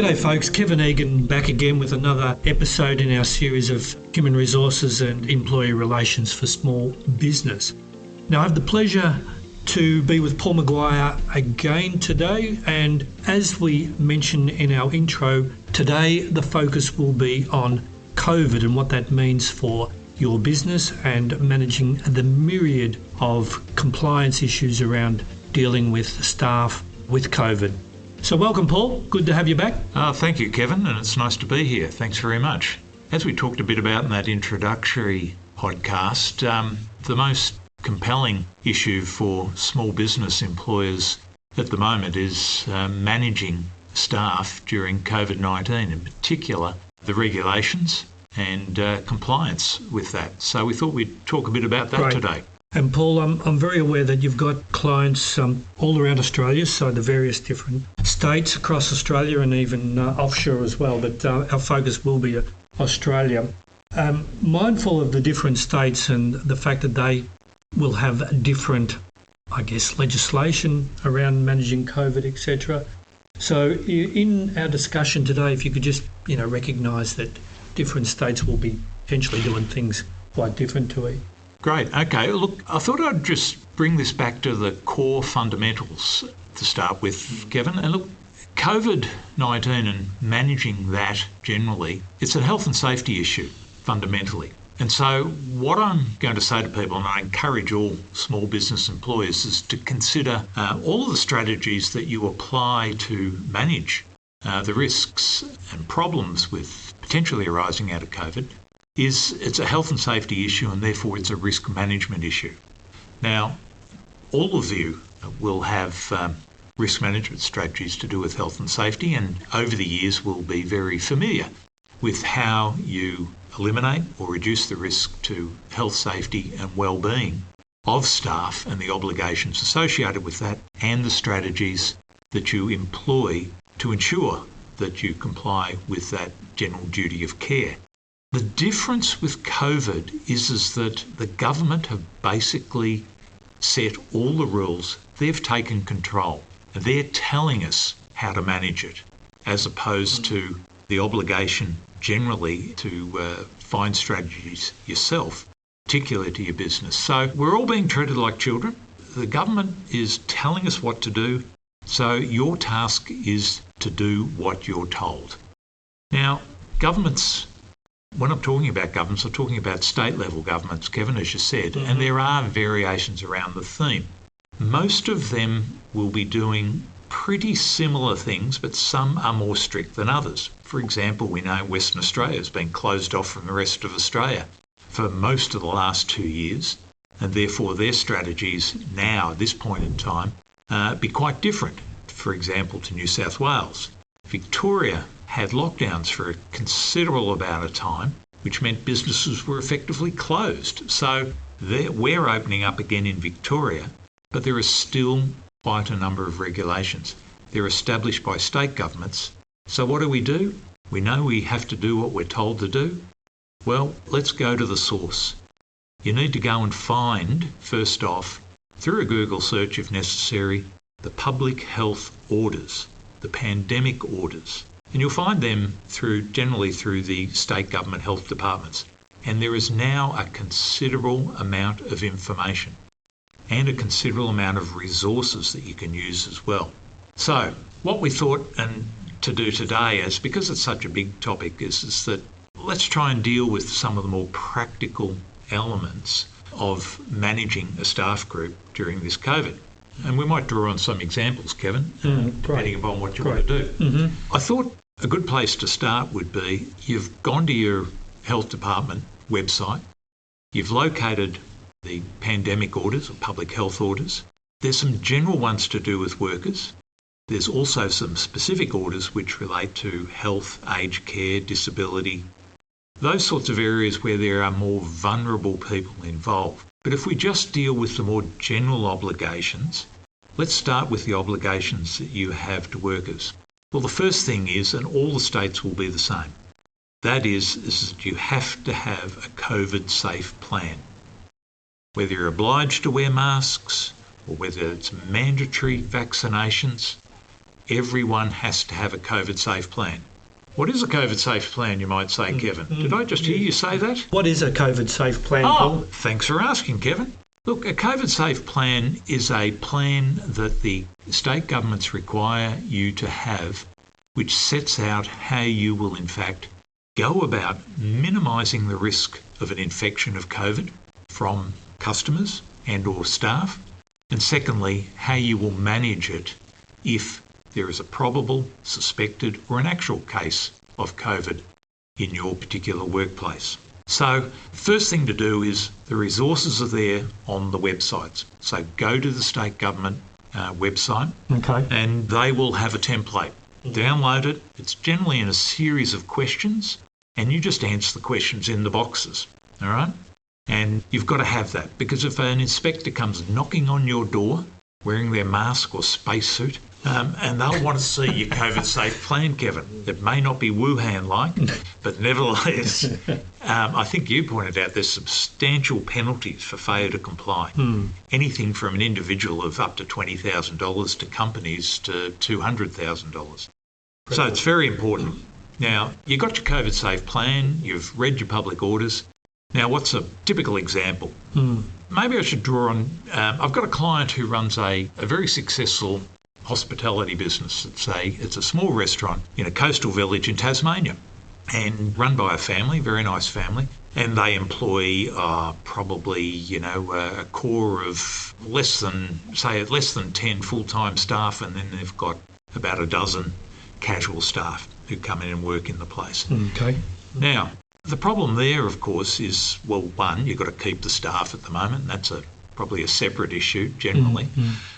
G'day folks, Kevin Egan back again with another episode in our series of human resources and employee relations for small business. Now I have the pleasure to be with Paul Maguire again today, and as we mentioned in our intro, today the focus will be on COVID and what that means for your business and managing the myriad of compliance issues around dealing with staff with COVID. So welcome, Paul. Good to have you back. Thank you, Kevin, and it's nice to be here. Thanks very much. As we talked a bit about in that introductory podcast, the most compelling issue for small business employers at the moment is managing staff during COVID-19, in particular the regulations and compliance with that. So we thought we'd talk a bit about that today. And Paul, I'm very aware that you've got clients all around Australia, so the various different states across Australia and even offshore as well, but our focus will be Australia. Mindful of the different states and the fact that they will have different, legislation around managing COVID, etc. So in our discussion today, if you could just, recognise that different states will be potentially doing things quite different to each. Great. Okay. Look, I thought I'd just bring this back to the core fundamentals to start with, Kevin. And look, COVID-19 and managing that generally, it's a health and safety issue fundamentally. And so what I'm going to say to people, and I encourage all small business employers, is to consider all of the strategies that you apply to manage the risks and problems with potentially arising out of COVID. It's a health and safety issue, and therefore it's a risk management issue. Now, all of you will have risk management strategies to do with health and safety, and over the years will be very familiar with how you eliminate or reduce the risk to health, safety and well-being of staff and the obligations associated with that, and the strategies that you employ to ensure that you comply with that general duty of care. The difference with COVID is that the government have basically set all the rules. They've taken control. They're telling us how to manage it, as opposed to the obligation generally to find strategies yourself, particularly to your business. So we're all being treated like children. The government is telling us what to do, so your task is to do what you're told. Now, governments, when I'm talking about governments, I'm talking about state-level governments, Kevin, as you said, and there are variations around the theme. Most of them will be doing pretty similar things, but some are more strict than others. For example, we know Western Australia has been closed off from the rest of Australia for most of the last 2 years, and therefore their strategies now, at this point in time, be quite different, for example, to New South Wales. Victoria had lockdowns for a considerable amount of time, which meant businesses were effectively closed. So we're opening up again in Victoria, but there is still quite a number of regulations. They're established by state governments. So what do? We know we have to do what we're told to do. Well, let's go to the source. You need to go and find, first off, through a Google search if necessary, the public health orders, the pandemic orders. And you'll find them generally through the state government health departments. And there is now a considerable amount of information and a considerable amount of resources that you can use as well. So what we thought to do today is, because it's such a big topic, is that let's try and deal with some of the more practical elements of managing a staff group during this COVID. And we might draw on some examples, Kevin, depending upon what you want to do. Mm-hmm. I thought a good place to start would be, you've gone to your health department website, you've located the pandemic orders or public health orders. There's some general ones to do with workers. There's also some specific orders which relate to health, aged care, disability, those sorts of areas where there are more vulnerable people involved. But if we just deal with the more general obligations, let's start with the obligations that you have to workers. Well, the first thing is, and all the states will be the same, that is that you have to have a COVID-safe plan. Whether you're obliged to wear masks or whether it's mandatory vaccinations, everyone has to have a COVID-safe plan. What is a COVID-safe plan, you might say, Kevin? Did I just hear you say that? What is a COVID-safe plan, Paul? Thanks for asking, Kevin. Look, a COVID-safe plan is a plan that the state governments require you to have, which sets out how you will, in fact, go about minimising the risk of an infection of COVID from customers and or staff, and secondly, how you will manage it if there is a probable, suspected or an actual case of COVID in your particular workplace. So first thing to do is the resources are there on the websites. So go to the state government website and they will have a template. Download it. It's generally in a series of questions and you just answer the questions in the boxes. All right? And you've got to have that because if an inspector comes knocking on your door wearing their mask or spacesuit, and they'll want to see your COVID-safe plan, Kevin. It may not be Wuhan-like, but nevertheless, I think you pointed out there's substantial penalties for failure to comply. Anything from an individual of up to $20,000 to companies to $200,000. So it's very important. Now, you've got your COVID-safe plan, you've read your public orders. Now, what's a typical example? Maybe I should draw on, I've got a client who runs a very successful hospitality business. It's a small restaurant in a coastal village in Tasmania and run by a family, very nice family. And they employ probably, a core of less than 10 full-time staff, and then they've got about a dozen casual staff who come in and work in the place. Okay. Now, the problem there, of course, is, well, one, you've got to keep the staff at the moment, and that's probably a separate issue generally,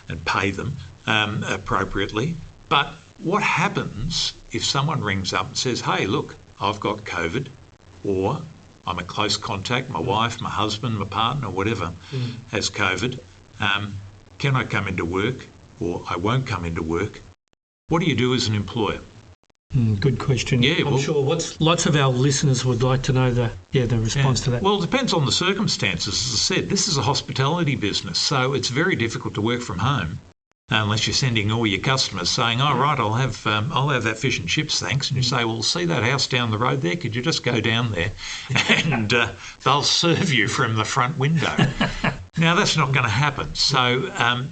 and pay them appropriately. But what happens if someone rings up and says, hey, look, I've got COVID, or I'm a close contact, my wife, my husband, my partner, whatever, has COVID. Can I come into work, or I won't come into work? What do you do as an employer? Good question. Yeah, I'm sure lots of our listeners would like to know the response to that. Well, it depends on the circumstances. As I said, this is a hospitality business, so it's very difficult to work from home unless you're sending all your customers saying, "Oh, right, I'll have that fish and chips, thanks." And you say, "Well, see that house down the road there? Could you just go down there?" And they'll serve you from the front window. Now, that's not going to happen. So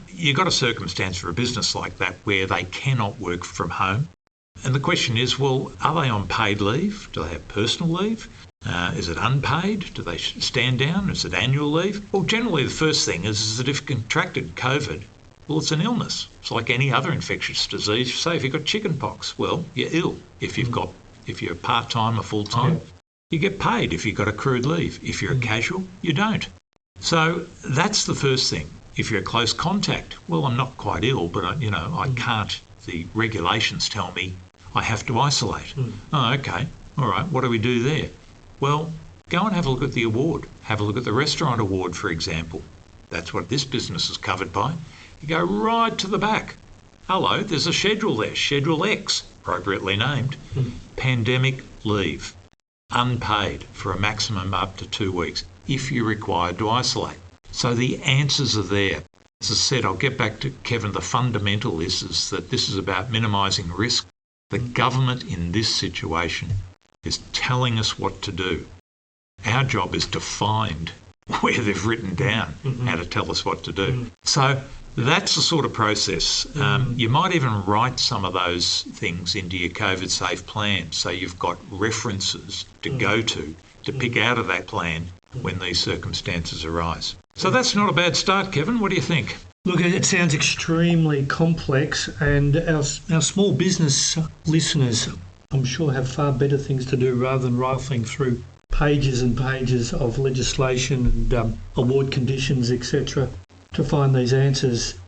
you've got a circumstance for a business like that where they cannot work from home. And the question is, well, are they on paid leave? Do they have personal leave? Is it unpaid? Do they stand down? Is it annual leave? Well, generally the first thing is that if you've contracted COVID, well, it's an illness. It's like any other infectious disease. Say if you've got chicken pox, well, you're ill. If you're part-time or full-time, you get paid if you've got accrued leave. If you're a casual, you don't. So that's the first thing. If you're a close contact, well, I'm not quite ill, but I can't. The regulations tell me I have to isolate. Oh, okay. All right. What do we do there? Well, go and have a look at the award. Have a look at the restaurant award, for example. That's what this business is covered by. You go right to the back. Hello, there's a schedule there. Schedule X, appropriately named. Pandemic leave. Unpaid for a maximum up to 2 weeks if you're required to isolate. So the answers are there. As I said, I'll get back to Kevin. The fundamental is that this is about minimising risk. The government in this situation is telling us what to do. Our job is to find where they've written down how to tell us what to do. So that's the sort of process. You might even write some of those things into your COVID-safe plan so you've got references to go to pick out of that plan when these circumstances arise. So that's not a bad start, Kevin. What do you think? Look, it sounds extremely complex, and our small business listeners, I'm sure, have far better things to do rather than rifling through pages and pages of legislation and award conditions, etc., to find these answers.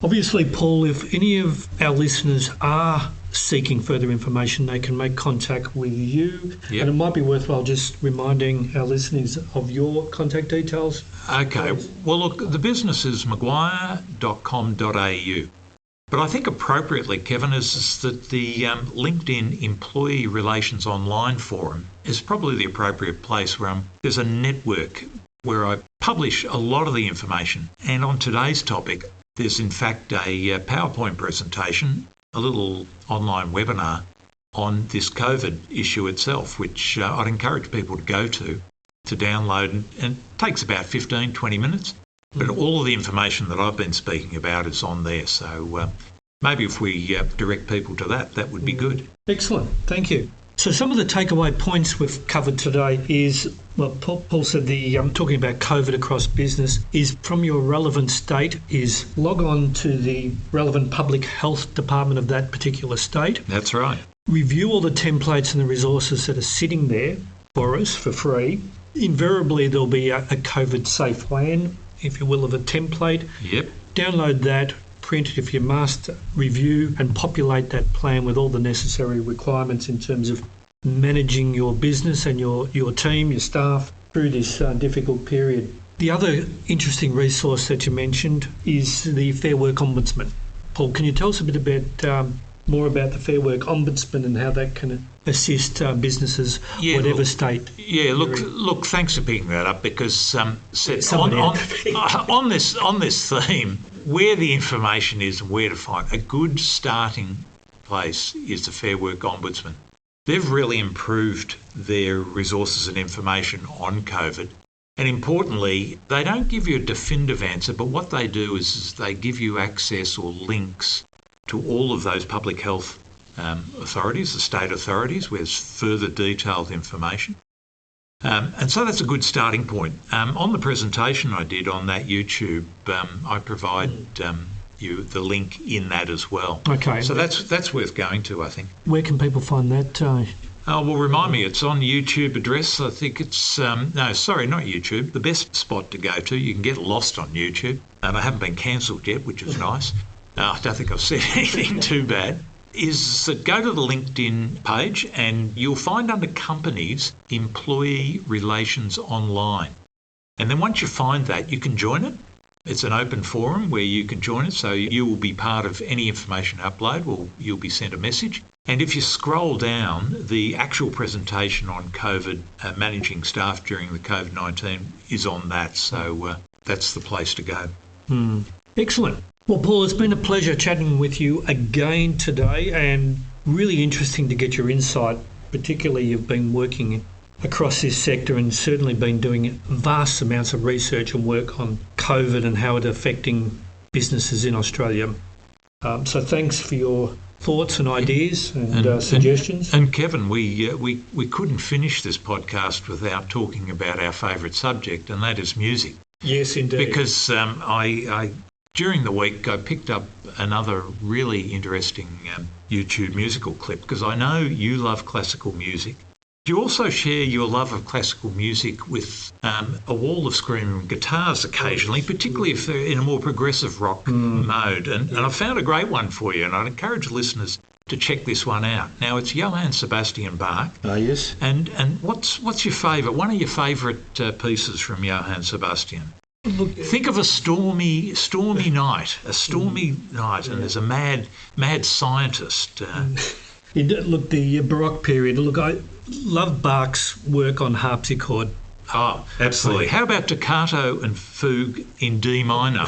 Obviously, Paul, if any of our listeners are seeking further information, they can make contact with you. Yep. And it might be worthwhile just reminding our listeners of your contact details. Okay. Well, look, the business is maguire.com.au. But I think appropriately, Kevin, is that the LinkedIn Employee Relations Online Forum is probably the appropriate place where there's a network where I publish a lot of the information. And on today's topic, there's in fact a PowerPoint presentation a little online webinar on this COVID issue itself, which I'd encourage people to go to download, and it takes about 15, 20 minutes. But all of the information that I've been speaking about is on there. So maybe if we direct people to that would be good. Excellent. Thank you. So some of the takeaway points we've covered today is, well, Paul said talking about COVID across business is from your relevant state is log on to the relevant public health department of that particular state. That's right. Review all the templates and the resources that are sitting there for us for free. Invariably, there'll be a COVID-safe plan, if you will, of a template. Yep. Download that, print it if you must, review and populate that plan with all the necessary requirements in terms of managing your business and your team, your staff through this difficult period. The other interesting resource that you mentioned is the Fair Work Ombudsman. Paul, can you tell us a bit about more about the Fair Work Ombudsman and how that can assist businesses, whatever state? Yeah, look. Thanks for picking that up, because on this theme, where the information is and where to find a good starting place is the Fair Work Ombudsman. They've really improved their resources and information on COVID. And importantly, they don't give you a definitive answer, but what they do is they give you access or links to all of those public health authorities, the state authorities, where there's further detailed information. And so that's a good starting point. On the presentation I did on that YouTube, I provide you the link in that as well. Okay. So that's worth going to, I think. Where can people find that? Well, remind me, it's on YouTube address. I think it's, not YouTube. The best spot to go to, you can get lost on YouTube. And I haven't been cancelled yet, which is nice. I don't think I've said anything too bad. Is that go to the LinkedIn page and you'll find under companies, employee relations online. And then once you find that, you can join it. It's an open forum where you can join it, so you will be part of any information upload, or you'll be sent a message. And if you scroll down, the actual presentation on COVID, managing staff during the COVID-19 is on that. So that's the place to go. Excellent. Well, Paul, it's been a pleasure chatting with you again today, and really interesting to get your insight. Particularly, you've been working across this sector and certainly been doing vast amounts of research and work on COVID and how it's affecting businesses in Australia. So thanks for your thoughts and ideas and suggestions. And Kevin, we couldn't finish this podcast without talking about our favourite subject, and that is music. Yes, indeed. Because I during the week I picked up another really interesting YouTube musical clip, because I know you love classical music. You also share your love of classical music with a wall of screaming guitars occasionally, particularly if they're in a more progressive rock mode. And I found a great one for you, and I'd encourage listeners to check this one out. Now, it's Johann Sebastian Bach. Yes. And what's your favourite? One of your favourite pieces from Johann Sebastian? Look, think of a stormy night, and there's a mad scientist. Look, the Baroque period. Look, I love Bach's work on harpsichord. Oh, absolutely. How about Toccato and Fugue in D minor?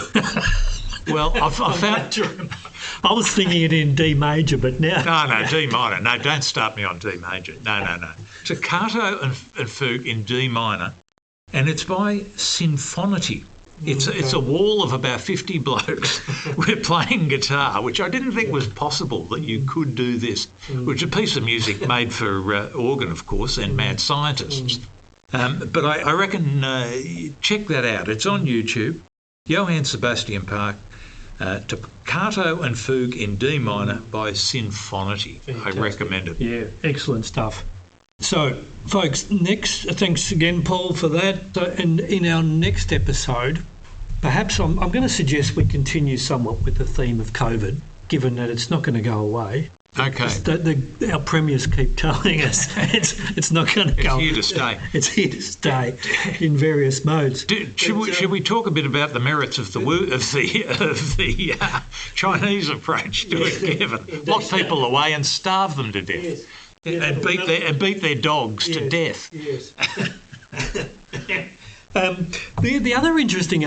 Well, I found... I was thinking it in D major, but now... No, D minor. No, don't start me on D major. No. Toccato and Fugue in D minor, and it's by Sinfonity. It's a wall of about 50 blokes. We're playing guitar, which I didn't think was possible that you could do this, which is a piece of music made for organ, of course, and mad scientists. But I reckon check that out. It's on YouTube. Johann Sebastian Bach, Toccato and Fugue in D minor by Sinfonity. Fantastic. I recommend it. Yeah, excellent stuff. So, folks, thanks again, Paul, for that. And in our next episode, perhaps I'm going to suggest we continue somewhat with the theme of COVID, given that it's not going to go away. Okay. Our premiers keep telling us it's not going to go. It's here to stay. It's here to stay in various modes. Should we talk a bit about the merits of the Chinese approach to it, Kevin? Lock people away and starve them to death. Yes. And beat their dogs to death. Yes. The other interesting